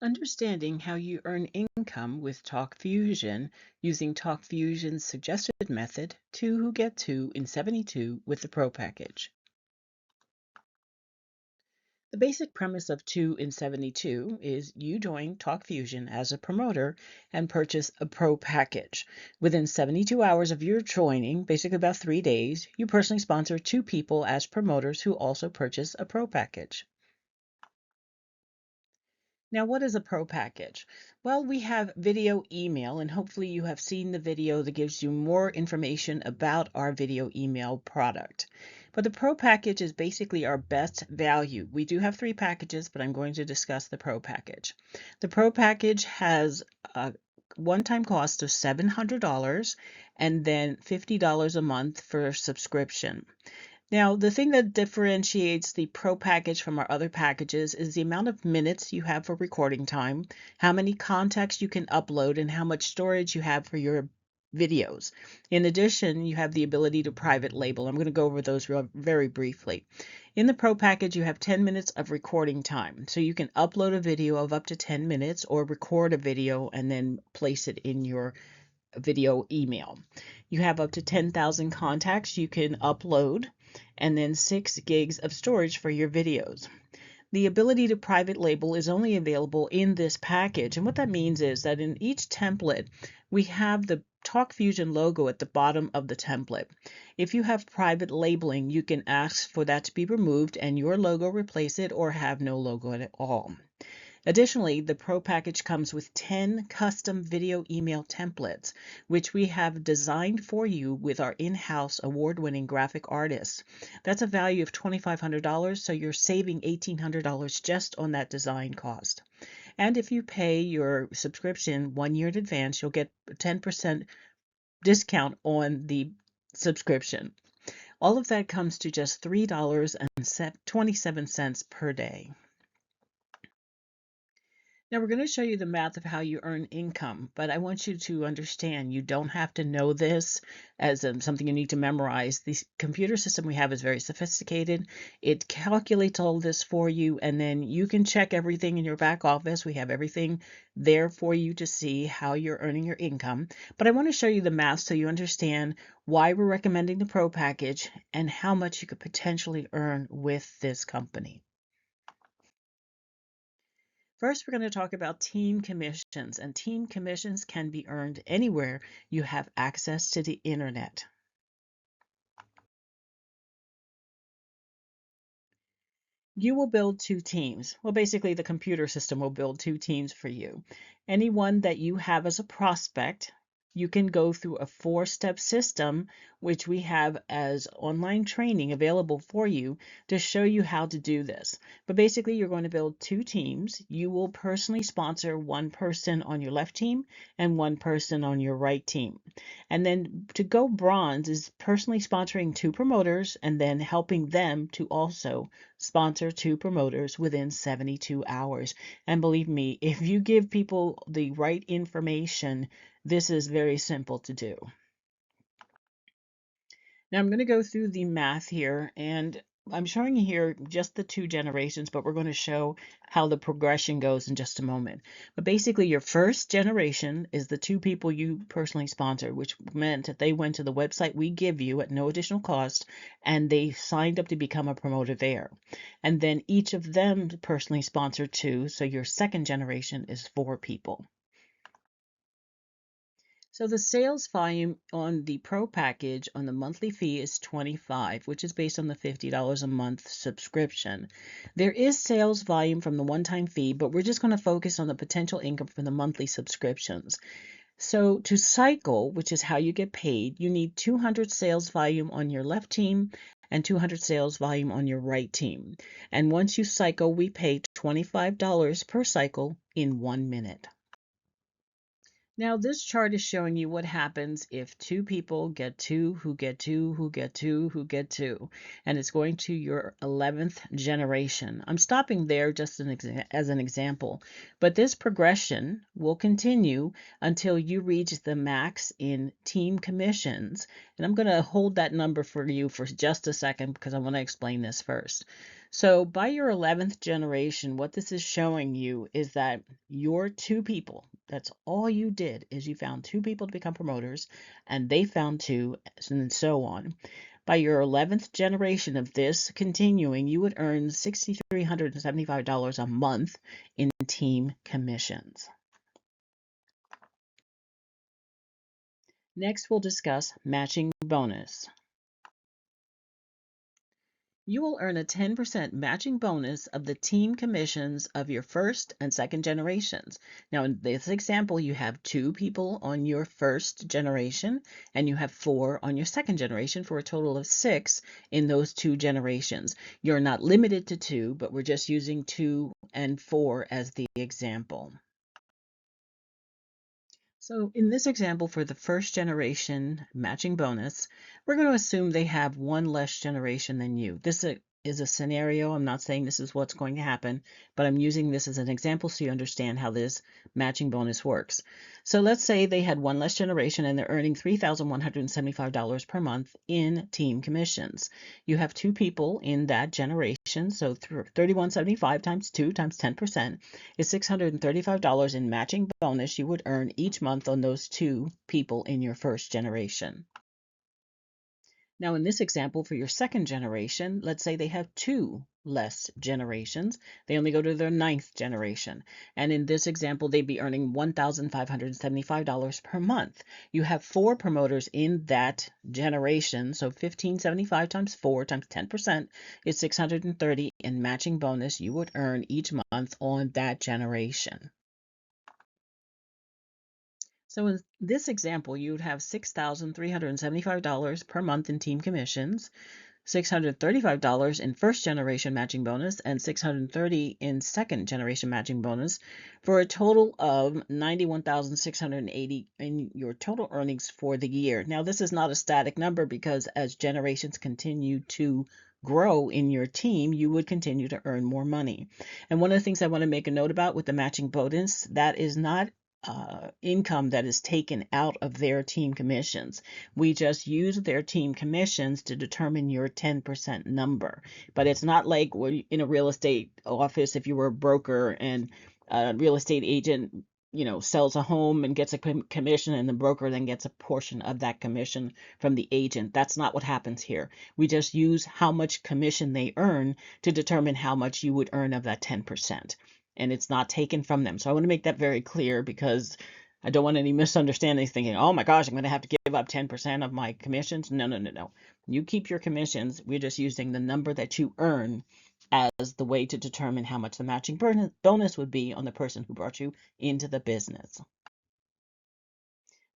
Understanding how you earn income with TalkFusion using TalkFusion's suggested method, two who get two in 72 with the Pro package. The basic premise of 2 in 72 is you join TalkFusion as a promoter and purchase a Pro package. Within 72 hours of your joining, basically about 3 days, you personally sponsor two people as promoters who also purchase a Pro package. Now, what is a Pro package? Well, we have video email, and hopefully you have seen the video that gives you more information about our video email product. But the Pro package is basically our best value. We do have 3 packages, but I'm going to discuss the Pro package. The Pro package has a one-time cost of $700 and then $50 a month for subscription. Now, the thing that differentiates the Pro package from our other packages is the amount of minutes you have for recording time, how many contacts you can upload, and how much storage you have for your videos. In addition, you have the ability to private label. I'm going to go over those very briefly. In the Pro package, you have 10 minutes of recording time. So you can upload a video of up to 10 minutes or record a video and then place it in your video email. You have up to 10,000 contacts you can upload and then 6 gigs of storage for your videos. The ability to private label is only available in this package. And what that means is that in each template, we have the TalkFusion logo at the bottom of the template. If you have private labeling, you can ask for that to be removed and your logo replace it or have no logo at all. Additionally, the Pro package comes with 10 custom video email templates, which we have designed for you with our in-house award-winning graphic artists. That's a value of $2,500, so you're saving $1,800 just on that design cost. And if you pay your subscription 1 year in advance, you'll get a 10% discount on the subscription. All of that comes to just $3.27 per day. Now we're going to show you the math of how you earn income, but I want you to understand you don't have to know this as something you need to memorize. The computer system we have is very sophisticated. It calculates all this for you, and then you can check everything in your back office. We have everything there for you to see how you're earning your income. But I want to show you the math so you understand why we're recommending the Pro package and how much you could potentially earn with this company. First, we're going to talk about team commissions, and team commissions can be earned anywhere you have access to the internet. You will build 2 teams. Well, basically, the computer system will build 2 teams for you. Anyone that you have as a prospect, you can go through a 4-step system, which we have as online training available for you to show you how to do this. But basically, you're going to build 2 teams. You will personally sponsor 1 person on your left team and 1 person on your right team. And then to go bronze is personally sponsoring 2 promoters and then helping them to also sponsor 2 promoters within 72 hours. And believe me, if you give people the right information, this is very simple to do. Now I'm going to go through the math here, and I'm showing you here just the 2 generations, but we're going to show how the progression goes in just a moment. But basically, your first generation is the 2 people you personally sponsored, which meant that they went to the website we give you at no additional cost, and they signed up to become a promoter there. And then each of them personally sponsored 2, so your second generation is 4 people. So the sales volume on the Pro package on the monthly fee is $25, which is based on the $50 a month subscription. There is sales volume from the one-time fee, but we're just going to focus on the potential income from the monthly subscriptions. So to cycle, which is how you get paid, you need 200 sales volume on your left team and 200 sales volume on your right team. And once you cycle, we pay $25 per cycle in 1 minute. Now, this chart is showing you what happens if two people get two, who get two, who get two, who get two, and it's going to your 11th generation. I'm stopping there just as an example, but this progression will continue until you reach the max in team commissions. And I'm going to hold that number for you for just a second because I want to explain this first. So by your 11th generation, what this is showing you is that your two people, that's all you did, is you found two people to become promoters, and they found two, and so on. By your 11th generation of this continuing, you would earn $6,375 a month in team commissions. Next, we'll discuss matching bonus. You will earn a 10% matching bonus of the team commissions of your first and second generations. Now, in this example, you have two people on your first generation and you have four on your second generation for a total of 6 in those 2 generations. You're not limited to 2, but we're just using 2 and 4 as the example. So in this example for the first generation matching bonus, we're going to assume they have one less generation than you. This is a scenario. I'm not saying this is what's going to happen, but I'm using this as an example so you understand how this matching bonus works. So let's say they had one less generation and they're earning $3,175 per month in team commissions. You have two people in that generation, so $3,175 times 2 times 10% is $635 in matching bonus you would earn each month on those two people in your first generation. Now, in this example, for your second generation, let's say they have 2 less generations. They only go to their 9th generation. And in this example, they'd be earning $1,575 per month. You have 4 promoters in that generation. So $1,575 times 4 times 10% is $630 in matching bonus you would earn each month on that generation. So in this example, you would have $6,375 per month in team commissions, $635 in first generation matching bonus, and $630 in second generation matching bonus for a total of $91,680 in your total earnings for the year. Now, this is not a static number because as generations continue to grow in your team, you would continue to earn more money. And one of the things I want to make a note about with the matching bonus, that is not income that is taken out of their team commissions. We just use their team commissions to determine your 10% number. But it's not like in a real estate office, if you were a broker and a real estate agent, sells a home and gets a commission and the broker then gets a portion of that commission from the agent. That's not what happens here. We just use how much commission they earn to determine how much you would earn of that 10%. And it's not taken from them. So I want to make that very clear because I don't want any misunderstandings thinking, oh my gosh, I'm going to have to give up 10% of my commissions. No. You keep your commissions. We're just using the number that you earn as the way to determine how much the matching bonus would be on the person who brought you into the business.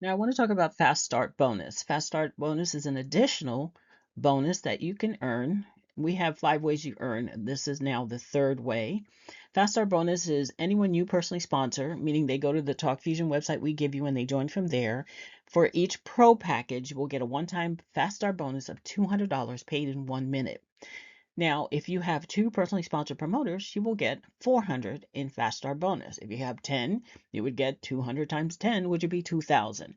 Now I want to talk about Fast Start Bonus. Fast Start Bonus is an additional bonus that you can earn. We have 5 ways you earn. This is now the 3rd way. Fast Start Bonus is anyone you personally sponsor, meaning they go to the TalkFusion website we give you and they join from there. For each pro package, you will get a one-time Fast Start bonus of $200 paid in 1 minute. Now, if you have 2 personally sponsored promoters, you will get $400 in Fast Start bonus. If you have 10, you would get 200 times 10, which would be 2,000.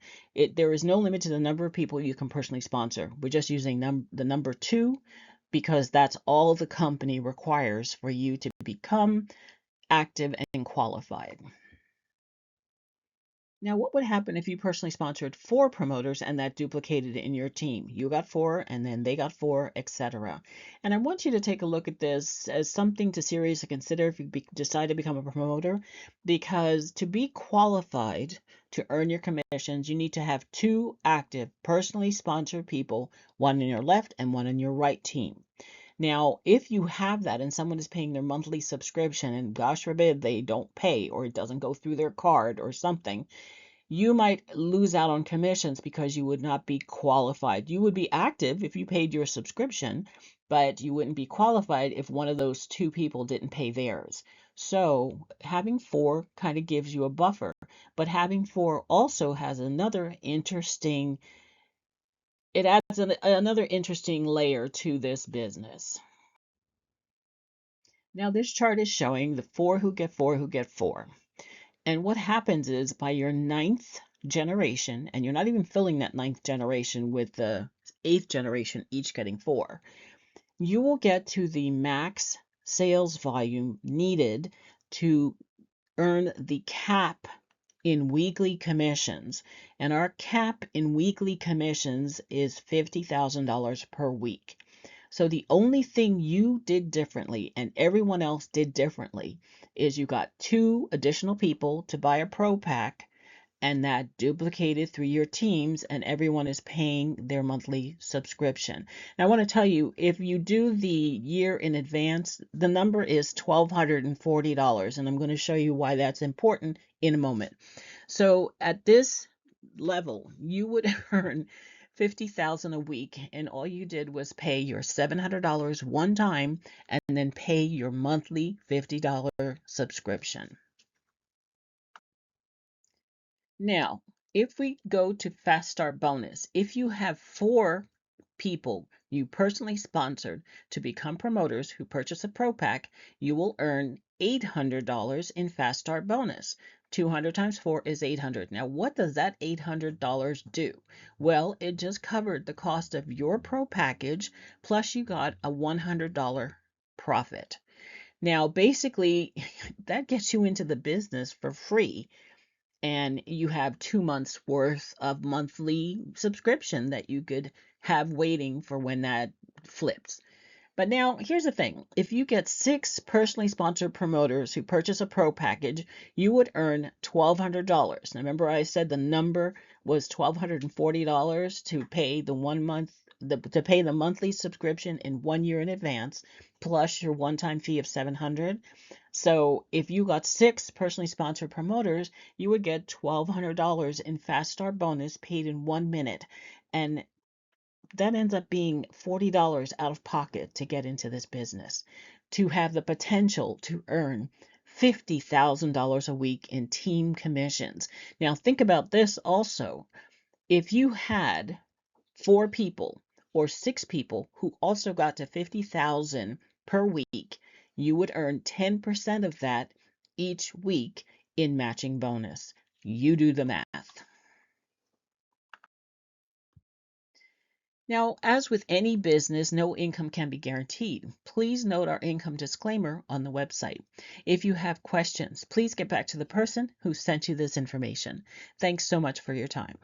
There is no limit to the number of people you can personally sponsor. We're just using the number 2 because that's all the company requires for you to become active and qualified. Now, what would happen if you personally sponsored 4 promoters and that duplicated in your team? You got 4 and then they got 4, etc. And I want you to take a look at this as something to seriously consider if you decide to become a promoter, because to be qualified to earn your commissions, you need to have 2 active personally sponsored people, one in your left and one in your right team. Now, if you have that and someone is paying their monthly subscription and gosh forbid they don't pay or it doesn't go through their card or something, you might lose out on commissions because you would not be qualified. You would be active if you paid your subscription, but you wouldn't be qualified if one of those two people didn't pay theirs. So having four kind of gives you a buffer, but having four also has another interesting, it adds another interesting layer to this business. Now this chart is showing the four who get four. And what happens is by your ninth generation, and you're not even filling that ninth generation with the eighth generation each getting four, you will get to the max sales volume needed to earn the cap in weekly commissions. And our cap in weekly commissions is $50,000 per week. So the only thing you did differently and everyone else did differently is you got 2 additional people to buy a Pro Pack, and that duplicated through your teams, and everyone is paying their monthly subscription. Now, I want to tell you, if you do the year in advance, the number is $1,240, and I'm going to show you why that's important in a moment. So at this level, you would earn $50,000 a week, and all you did was pay your $700 one time and then pay your monthly $50 subscription. Now, if we go to Fast Start Bonus, if you have 4 people you personally sponsored to become promoters who purchase a Pro Pack, you will earn $800 in Fast Start Bonus. 200 times 4 is 800. Now, what does that $800 do? Well, it just covered the cost of your Pro package, plus you got a $100 profit. Now, basically, that gets you into the business for free, and you have 2 months worth of monthly subscription that you could have waiting for when that flips. But now here's the thing. If you get 6 personally sponsored promoters who purchase a Pro package, you would earn $1,200. Now remember I said the number was $1,240 to pay the 1 month, to pay the monthly subscription in 1 year in advance, plus your one-time fee of $700. So if you got 6 personally sponsored promoters, you would get $1,200 in Fast Start Bonus paid in 1 minute. And that ends up being $40 out of pocket to get into this business, to have the potential to earn $50,000 a week in team commissions. Now think about this also. If you had 4 people or 6 people who also got to 50,000 per week, you would earn 10% of that each week in matching bonus. You do the math. Now, as with any business, no income can be guaranteed. Please note our income disclaimer on the website. If you have questions, please get back to the person who sent you this information. Thanks so much for your time.